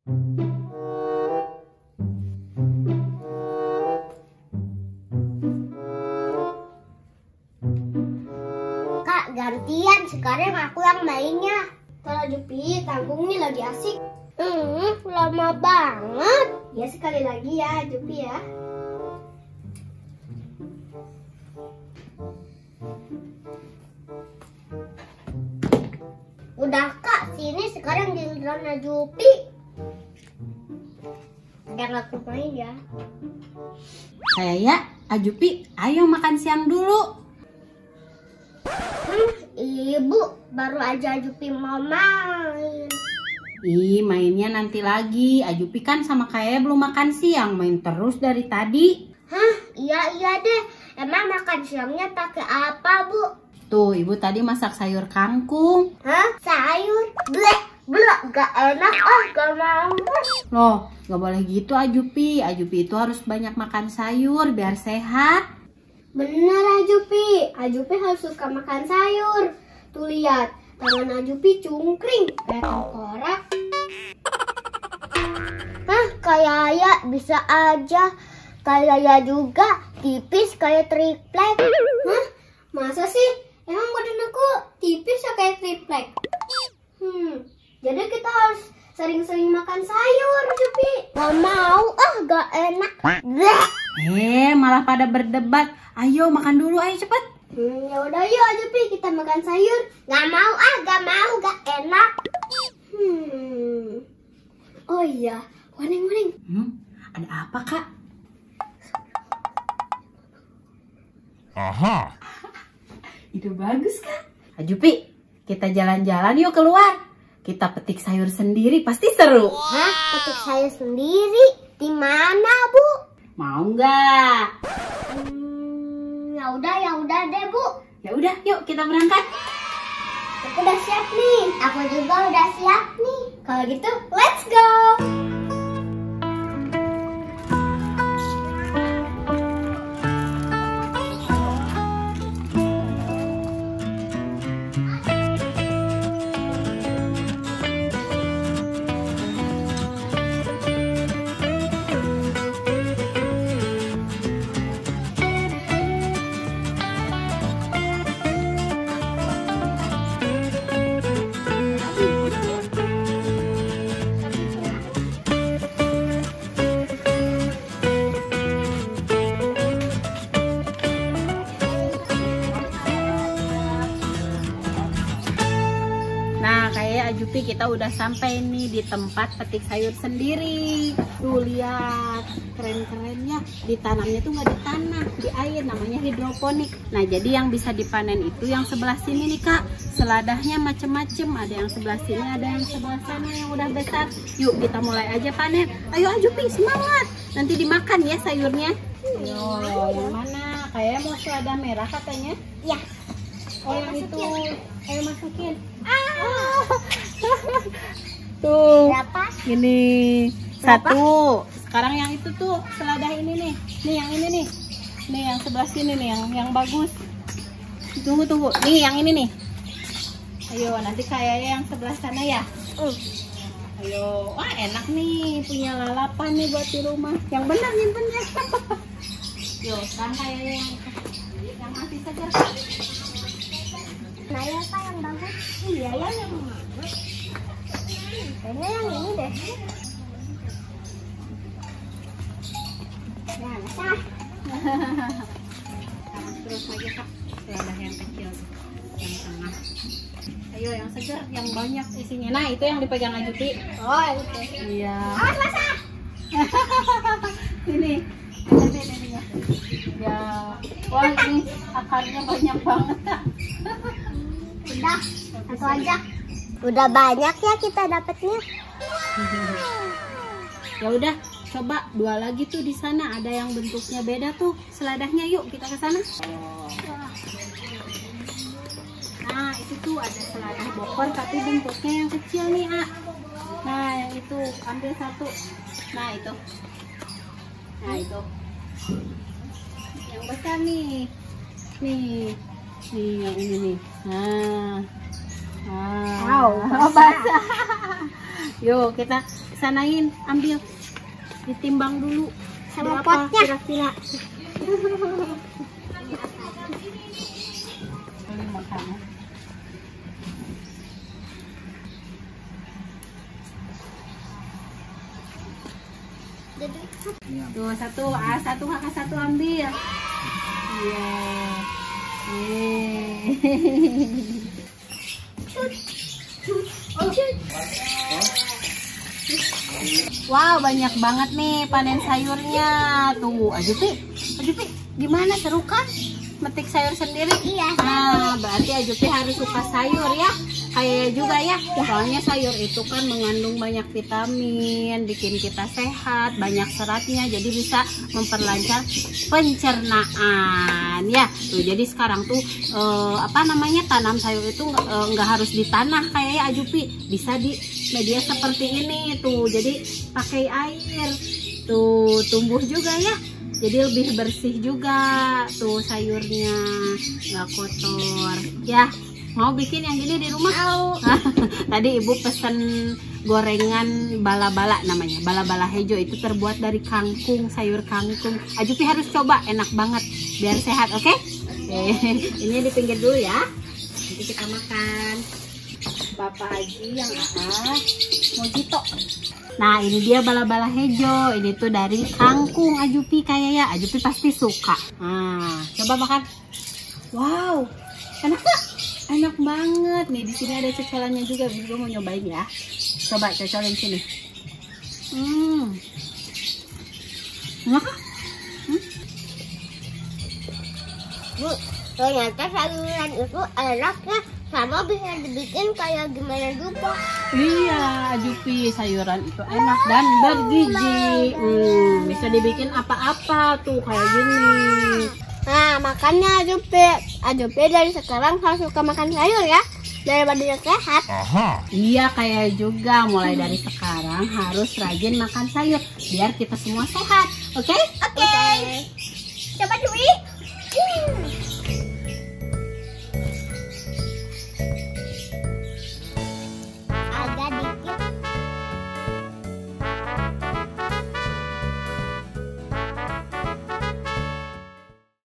Kak, gantian. Sekarang aku yang mainnya. Kalau Jupi, tanggung nih lagi asik. Lama banget. Ya sekali lagi ya, Jupi ya. Udah Kak, sini sekarang giliran Jupi. Yang aku main ya. Saya, Ajupi, ayo makan siang dulu. Ibu, baru aja Jupi mau main. Ih, mainnya nanti lagi. Ajupi kan sama kayak belum makan siang, main terus dari tadi. Iya deh. Emang makan siangnya pakai apa, Bu? Tuh, ibu tadi masak sayur kangkung. Sayur? Blek, gak enak. Gak mau. Loh, gak boleh gitu Ajupi. Ajupi itu harus banyak makan sayur biar sehat. Bener Ajupi. Ajupi harus suka makan sayur. Tuh lihat, tangan Ajupi cungkring kayak tengkorak. Kayak ya bisa aja. Kayak ya juga tipis kayak triplek. Masa sih? Emang badan aku tipis ya kayak triplek? Jadi kita harus sering-sering makan sayur, Jupi. Gak mau, gak enak. Malah pada berdebat. Ayo makan dulu, ayo cepet. Ya udah yuk, Jupi, kita makan sayur. Gak mau, gak enak. Oh iya, warning. Ada apa, Kak? Aha. Itu bagus, Kak. Ajupi, kita jalan-jalan yuk keluar. Kita petik sayur sendiri, pasti seru. Petik sayur sendiri? Di mana, Bu? Mau nggak? Ya udah deh, Bu. Ya udah, yuk kita berangkat. Aku udah siap nih. Aku juga udah siap nih. Kalau gitu, let's go. Nah, kayak Ajupi kita udah sampai nih di tempat petik sayur sendiri. Tuh lihat, keren-kerennya. Ditanamnya tuh nggak di tanah, di air, namanya hidroponik. Nah, jadi yang bisa dipanen itu yang sebelah sini nih Kak. Seladahnya macem-macem, ada yang sebelah sini, ada yang sebelah sana yang udah besar. Yuk kita mulai aja panen. Ayo Ajupi, semangat. Nanti dimakan ya sayurnya. Ayo, yang mana? Kayak mau selada merah katanya. Ya. Oh, yang itu. Ayo masukin. Tuh. Berapa? Ini Berapa? 1. Sekarang yang itu tuh seladah ini nih. Nih yang ini nih. Nih yang sebelah sini nih yang bagus. Tunggu. Nih yang ini nih. Ayo nanti kayaknya yang sebelah sana ya. Ayo. Wah, enak nih punya lalapan nih buat di rumah. Yang benar nyimpennya. Yo, sekarang kayaknya yang masih segar. Nah ya Kak yang bagus. Iya ya yang bagus. Kayaknya yang ini deh. Ya, Kak. Terus lagi Kak, seladah yang kecil, yang tengah. Ayo yang segar, yang banyak isinya. Nah itu yang dipegang Ajupi. Oh yang itu. Iya. Awas basah. Ini. Ya. Wah ini akarnya banyak banget Kak. Udah, satu aja. Udah banyak ya kita dapatnya. Ya udah, coba 2 lagi tuh di sana, ada yang bentuknya beda tuh seladahnya. Yuk kita ke sana. Nah itu tuh ada seladah bokor tapi bentuknya yang kecil nih Nah yang itu ambil 1. Nah itu yang besar nih yang ini nih. Nah Oh, basah. Yuk kita sanain, ambil, ditimbang dulu Sama berapa potnya. kira-kira. Ini makannya. Jadi Tuh satu, satu kakak satu ambil. Iya. Wow, banyak banget nih panen sayurnya. Tuh, Ajupi, gimana, seru kan? Metik sayur sendiri? Iya. Nah, berarti Ajupi harus suka sayur ya. Kayak juga ya. Soalnya sayur itu kan mengandung banyak vitamin, bikin kita sehat, banyak seratnya, jadi bisa memperlancar pencernaan ya. Tuh, jadi sekarang tuh tanam sayur itu nggak harus di tanah kayak Ajupi, bisa di media seperti ini tuh. Jadi pakai air tuh, tumbuh juga ya. Jadi lebih bersih juga tuh sayurnya, nggak kotor ya. Mau bikin yang gini di rumah? Tadi ibu pesen gorengan bala-bala namanya, bala-bala hijau, itu terbuat dari kangkung, sayur kangkung. Ajupi harus coba, enak banget biar sehat, oke? Ini di pinggir dulu ya, nanti kita makan. Bapak Haji yang mojito. Nah, ini dia bala-bala hijau, ini tuh dari kangkung Ajupi kayaknya. Ajupi pasti suka. Nah, coba makan. Wow, enak gak? Enak banget nih. Di sini ada cocolannya juga. Gue mau nyobain ya. Coba cocolin sini. Enak gak? Bu, ternyata sayuran itu enak ya. Sama bisa dibikin kayak gimana juga. Iya, Ajupi, sayuran itu enak dan bergizi. Bisa dibikin apa-apa tuh kayak gini. Nah, makanya Ajupi dari sekarang harus suka makan sayur ya, daripada dia sehat. Iya, kayak juga mulai dari sekarang harus rajin makan sayur biar kita semua sehat. Oke? Oke. Coba Dewi.